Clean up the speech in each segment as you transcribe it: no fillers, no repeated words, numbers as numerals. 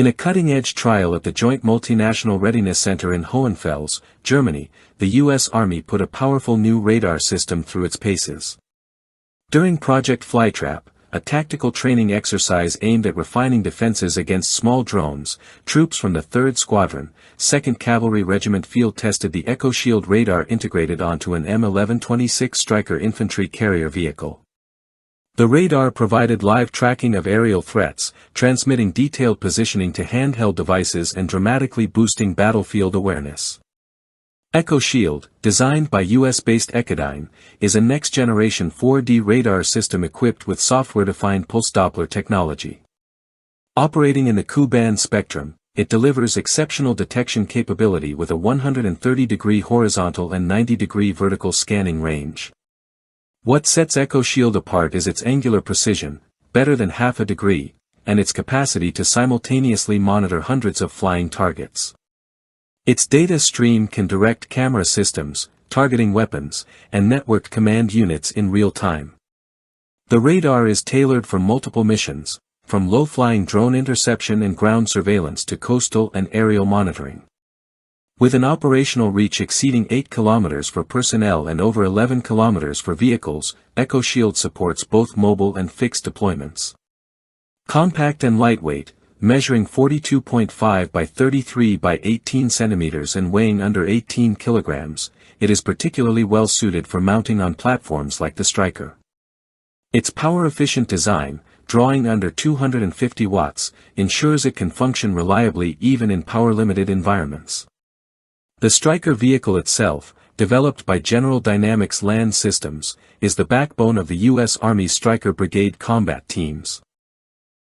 In a cutting-edge trial at the Joint Multinational Readiness Center in Hohenfels, Germany, the U.S. Army put a powerful new radar system through its paces. During Project Flytrap, a tactical training exercise aimed at refining defenses against small drones, troops from the 3rd Squadron, 2nd Cavalry Regiment field-tested the EchoShield radar integrated onto an M1126 Stryker infantry carrier vehicle. The radar provided live tracking of aerial threats, transmitting detailed positioning to handheld devices and dramatically boosting battlefield awareness. EchoShield, designed by US-based Echodyne, is a next-generation 4D radar system equipped with software-defined pulse Doppler technology. Operating in the Ku-band spectrum, it delivers exceptional detection capability with a 130-degree horizontal and 90-degree vertical scanning range. What sets EchoShield apart is its angular precision, better than half a degree, and its capacity to simultaneously monitor hundreds of flying targets. Its data stream can direct camera systems, targeting weapons, and networked command units in real time. The radar is tailored for multiple missions, from low-flying drone interception and ground surveillance to coastal and aerial monitoring. With an operational reach exceeding 8 km for personnel and over 11 km for vehicles, EchoShield supports both mobile and fixed deployments. Compact and lightweight, measuring 42.5 by 33 by 18 cm and weighing under 18 kg, it is particularly well suited for mounting on platforms like the Stryker. Its power-efficient design, drawing under 250 watts, ensures it can function reliably even in power-limited environments. The Stryker vehicle itself, developed by General Dynamics Land Systems, is the backbone of the U.S. Army's Stryker Brigade combat teams.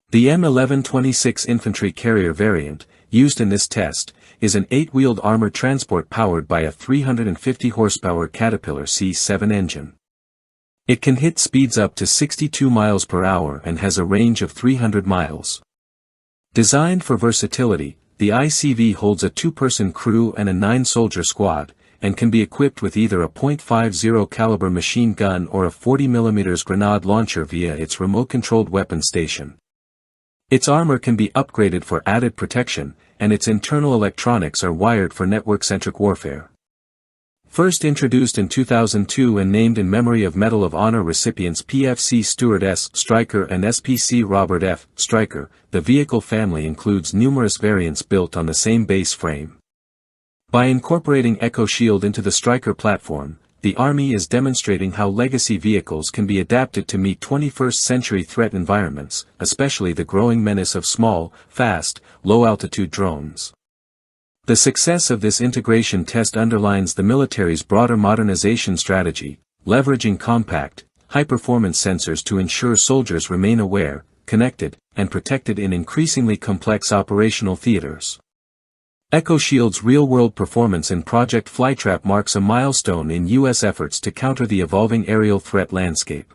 The M1126 infantry carrier variant, used in this test, is an 8-wheeled armored transport powered by a 350 horsepower Caterpillar C7 engine. It can hit speeds up to 62 miles per hour and has a range of 300 miles. Designed for versatility, the ICV holds a 2-person crew and a 9-soldier squad, and can be equipped with either a .50 caliber machine gun or a 40 mm grenade launcher via its remote-controlled weapon station. Its armor can be upgraded for added protection, and its internal electronics are wired for network-centric warfare. First introduced in 2002 and named in memory of Medal of Honor recipients PFC Stuart S. Stryker and SPC Robert F. Stryker, the vehicle family includes numerous variants built on the same base frame. By incorporating EchoShield into the Stryker platform, the Army is demonstrating how legacy vehicles can be adapted to meet 21st-century threat environments, especially the growing menace of small, fast, low-altitude drones. The success of this integration test underlines the military's broader modernization strategy, leveraging compact, high-performance sensors to ensure soldiers remain aware, connected, and protected in increasingly complex operational theaters. EchoShield's real-world performance in Project Flytrap marks a milestone in U.S. efforts to counter the evolving aerial threat landscape.